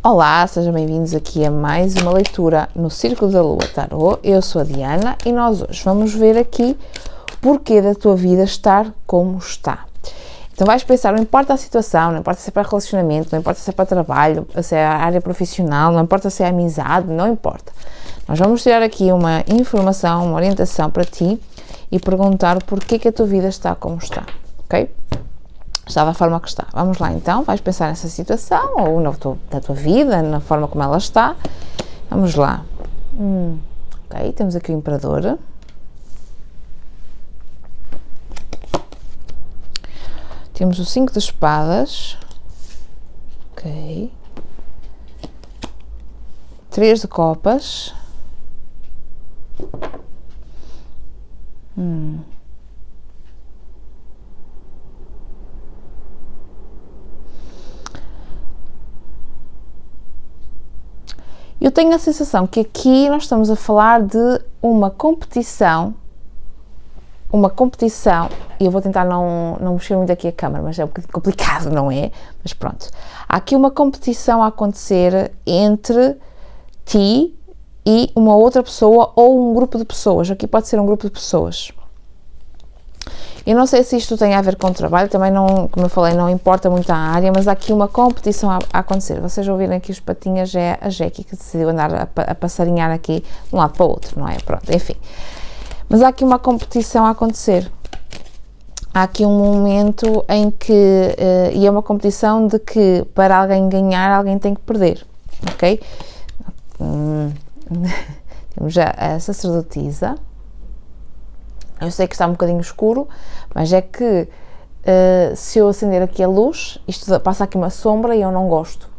Olá, sejam bem-vindos aqui a mais uma leitura no Círculo da Lua Tarot. Eu sou a Diana e nós hoje vamos ver aqui o porquê da tua vida estar como está. Então vais pensar, não importa a situação, não importa se é para relacionamento, não importa se é para trabalho, se é a área profissional, não importa se é amizade, não importa. Nós vamos tirar aqui uma informação, uma orientação para ti e perguntar o porquê que a tua vida está como está, ok? Está da forma que está. Vamos lá então, vais pensar nessa situação ou na tua vida, na forma como ela está. Vamos lá. Ok, temos aqui o Imperador. Temos o 5 de espadas. Ok. 3 de copas. Eu tenho a sensação que aqui nós estamos a falar de uma competição, e eu vou tentar não mexer muito aqui a câmera, mas é um bocadinho complicado, não é? Mas pronto, há aqui uma competição a acontecer entre ti e uma outra pessoa ou um grupo de pessoas. Aqui pode ser um grupo de pessoas. Eu não sei se isto tem a ver com o trabalho, também não, como eu falei, não importa muito a área, mas há aqui uma competição a acontecer. Vocês ouvirem aqui os patinhas, é a Jackie que decidiu andar a passarinhar aqui de um lado para o outro, não é? Pronto, enfim. Mas há aqui uma competição a acontecer. Há aqui um momento em que, e é uma competição de que para alguém ganhar, alguém tem que perder, ok? Temos já a sacerdotisa. Eu sei que está um bocadinho escuro, mas é que se eu acender aqui a luz, isto passa aqui uma sombra e eu não gosto.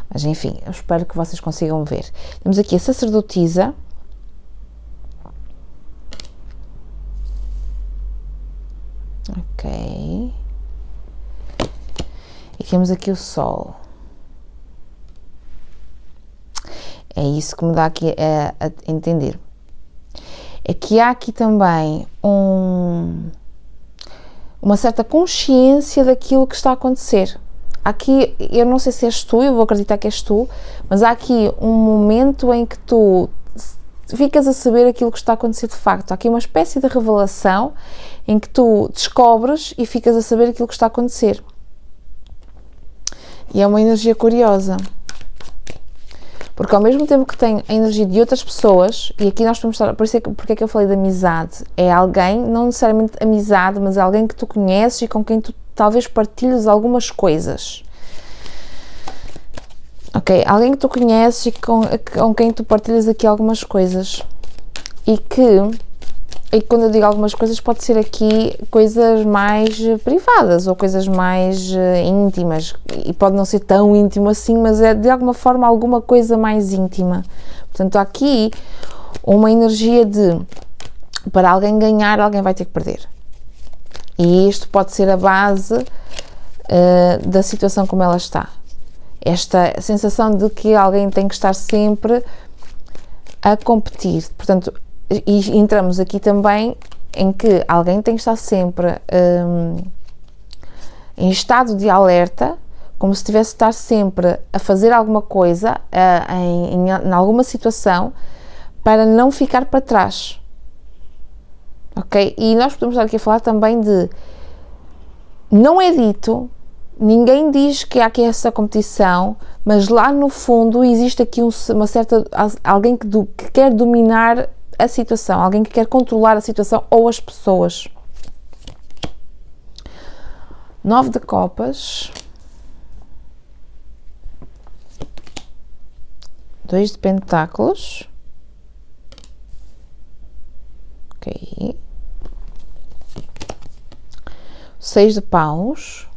Mas enfim, eu espero que vocês consigam ver. Temos aqui a sacerdotisa. Ok. E temos aqui o Sol. É isso que me dá aqui a entender. É que há aqui também uma certa consciência daquilo que está a acontecer. Aqui, eu não sei se és tu, eu vou acreditar que és tu, mas há aqui um momento em que tu ficas a saber aquilo que está a acontecer de facto. Há aqui uma espécie de revelação em que tu descobres e ficas a saber aquilo que está a acontecer. E é uma energia curiosa. Porque ao mesmo tempo que tem a energia de outras pessoas, e aqui nós podemos estar, por isso é que eu falei de amizade, é alguém, não necessariamente amizade, mas é alguém que tu conheces e com quem tu talvez partilhes algumas coisas. Ok? Alguém que tu conheces e com quem tu partilhas aqui algumas coisas. E quando eu digo algumas coisas, pode ser aqui coisas mais privadas ou coisas mais íntimas, e pode não ser tão íntimo assim, mas é de alguma forma alguma coisa mais íntima. Portanto, há aqui uma energia de, para alguém ganhar, alguém vai ter que perder. E isto pode ser a base da situação como ela está. Esta sensação de que alguém tem que estar sempre a competir. Portanto, e entramos aqui também em que alguém tem que estar sempre em estado de alerta, como se tivesse de estar sempre a fazer alguma coisa em alguma situação para não ficar para trás, ok? E nós podemos estar aqui a falar também de, não é dito, ninguém diz que há aqui essa competição, mas lá no fundo existe aqui uma certa, alguém que quer dominar a situação, alguém que quer controlar a situação ou as pessoas. 9 de copas, 2 de pentáculos, ok, 6 de paus.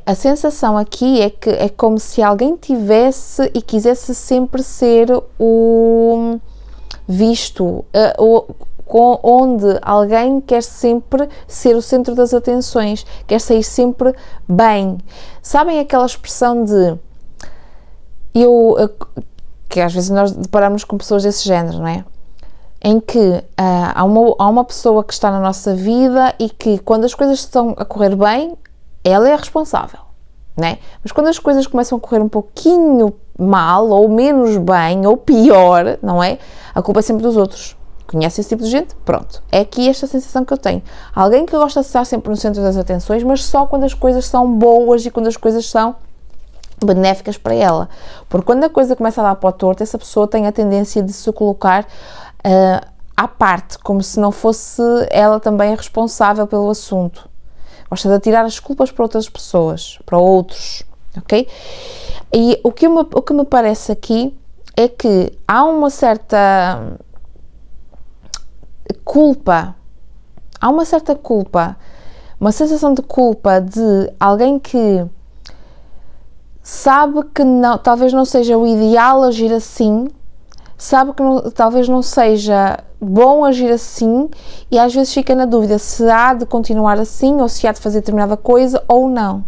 A sensação aqui é que é como se alguém tivesse e quisesse sempre ser o visto, onde alguém quer sempre ser o centro das atenções, quer sair sempre bem. Sabem aquela expressão de que às vezes nós deparamos com pessoas desse género, não é? Em que há uma pessoa que está na nossa vida e que quando as coisas estão a correr bem, ela é a responsável, né? Mas quando as coisas começam a correr um pouquinho mal, ou menos bem, ou pior, não é? A culpa é sempre dos outros. Conhece esse tipo de gente? Pronto. É aqui esta sensação que eu tenho. Alguém que gosta de estar sempre no centro das atenções, mas só quando as coisas são boas e quando as coisas são benéficas para ela. Porque quando a coisa começa a dar para o torto, essa pessoa tem a tendência de se colocar à parte, como se não fosse ela também a responsável pelo assunto. Gosta de tirar as culpas para outras pessoas, para outros, ok? E o que me parece aqui é que há uma certa culpa, uma sensação de culpa de alguém que sabe que não, talvez não seja o ideal agir assim, sabe que talvez não seja bom agir assim e às vezes fica na dúvida se há de continuar assim ou se há de fazer determinada coisa ou não.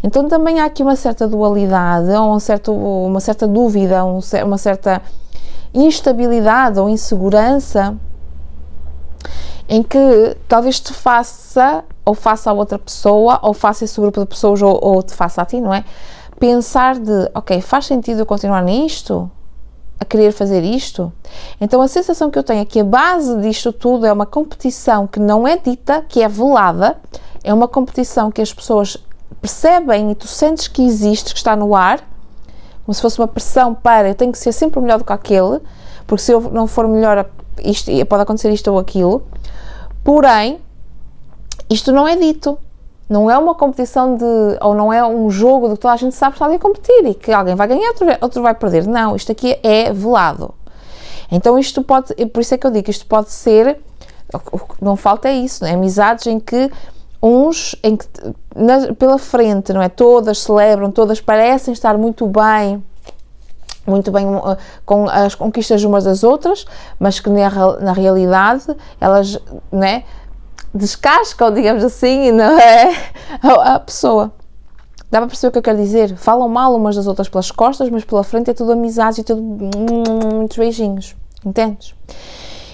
Então também há aqui uma certa dualidade, ou uma certa dúvida, uma certa instabilidade ou insegurança em que talvez te faça, ou faça a outra pessoa, ou faça esse grupo de pessoas, ou te faça a ti, não é? Pensar de, ok, faz sentido eu continuar nisto? A querer fazer isto? Então a sensação que eu tenho é que a base disto tudo é uma competição que não é dita, que é velada, é uma competição que as pessoas percebem e tu sentes que existe, que está no ar, como se fosse uma pressão para eu tenho que ser sempre melhor do que aquele, porque se eu não for melhor, isto, pode acontecer isto ou aquilo. Porém, isto não é dito, não é uma competição ou não é um jogo de que toda a gente sabe que está ali a competir e que alguém vai ganhar, outro vai perder. Não, isto aqui é velado. Então isto pode, por isso é que eu digo que isto pode ser, o que não falta é isso, não é? Amizades em que pela frente, não é? Todas celebram, todas parecem estar muito bem com as conquistas umas das outras, mas que na realidade elas, não é? Descascam, digamos assim, não é? A pessoa. Dá para perceber o que eu quero dizer? Falam mal umas das outras pelas costas, mas pela frente é tudo amizade e tudo muitos beijinhos, entendes?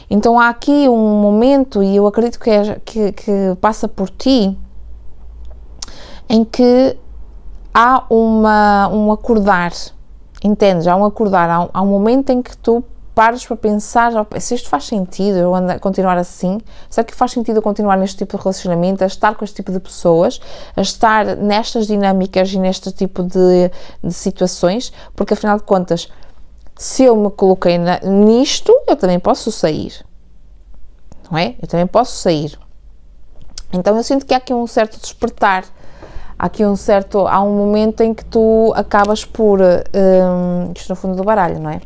Então há aqui um momento, e eu acredito que passa por ti, em que há um acordar, entendes? Há um acordar, há um momento em que tu pares para pensar, se isto faz sentido eu continuar assim, será que faz sentido eu continuar neste tipo de relacionamento, a estar com este tipo de pessoas, a estar nestas dinâmicas e neste tipo de situações, porque afinal de contas, se eu me coloquei nisto, eu também posso sair, não é? Eu também posso sair. Então eu sinto que há aqui um certo despertar, há um momento em que tu acabas por, isto no fundo do baralho, não é?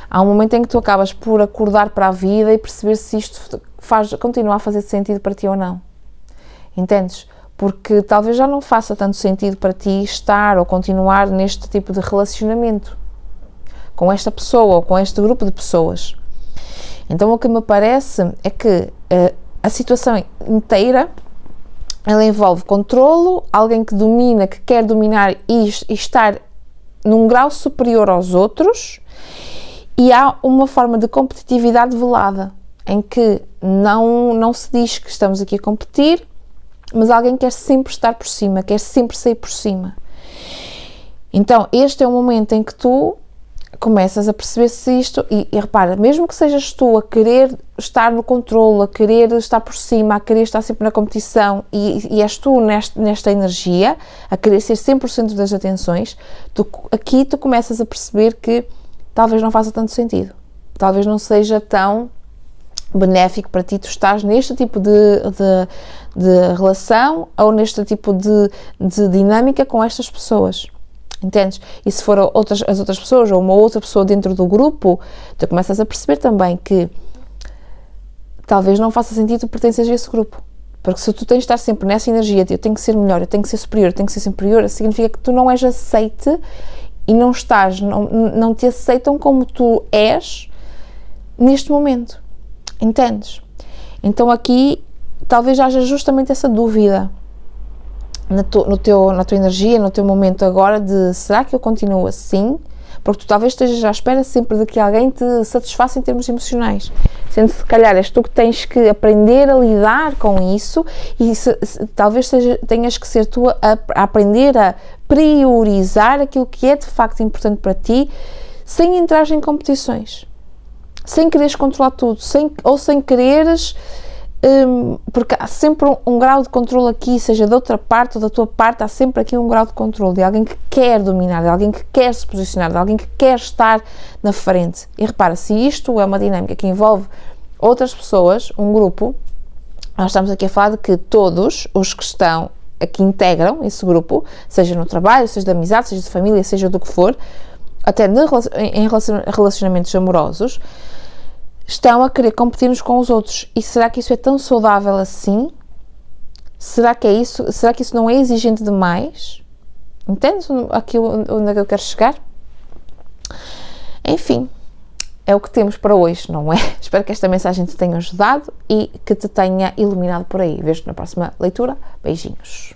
Há um momento em que tu acabas por acordar para a vida e perceber se isto continua a fazer sentido para ti ou não, entendes? Porque talvez já não faça tanto sentido para ti estar ou continuar neste tipo de relacionamento com esta pessoa ou com este grupo de pessoas. Então o que me parece é que a situação inteira, ela envolve controlo, alguém que domina, que quer dominar e estar num grau superior aos outros, e há uma forma de competitividade velada, em que não se diz que estamos aqui a competir, mas alguém quer sempre estar por cima, quer sempre sair por cima. Então este é o momento em que tu começas a perceber se isto, e repara, mesmo que sejas tu a querer estar no controle, a querer estar por cima, a querer estar sempre na competição, e és tu nesta energia, a querer ser 100% das atenções, aqui tu começas a perceber que talvez não faça tanto sentido, talvez não seja tão benéfico para ti tu estás neste tipo de relação ou neste tipo de dinâmica com estas pessoas. Entendes? E se for as outras pessoas ou uma outra pessoa dentro do grupo, tu começas a perceber também que talvez não faça sentido tu pertences a esse grupo. Porque se tu tens de estar sempre nessa energia de eu tenho que ser melhor, eu tenho que ser superior, eu tenho que ser superior, significa que tu não és aceite e não te aceitam como tu és neste momento. Entendes? Então aqui talvez haja justamente essa dúvida na tua energia, no teu momento agora de será que eu continuo assim? Porque tu talvez estejas à espera sempre de que alguém te satisfaça em termos emocionais. Sendo se calhar és tu que tens que aprender a lidar com isso e talvez tenhas que ser tu a aprender a priorizar aquilo que é de facto importante para ti, sem entrar em competições, sem quereres controlar tudo, sem quereres, porque há sempre um grau de controle aqui, seja da outra parte ou da tua parte, há sempre aqui um grau de controle de alguém que quer dominar, de alguém que quer se posicionar, de alguém que quer estar na frente. E repara, se isto é uma dinâmica que envolve outras pessoas, um grupo, nós estamos aqui a falar de que todos os que estão, que integram esse grupo, seja no trabalho, seja de amizade, seja de família, seja do que for, até em relacionamentos amorosos, estão a querer competir uns com os outros. E será que isso é tão saudável assim? Será que é isso? Será que isso não é exigente demais? Entendes aqui onde é que eu quero chegar? Enfim, é o que temos para hoje, não é? Espero que esta mensagem te tenha ajudado e que te tenha iluminado por aí. Vejo-te na próxima leitura. Beijinhos.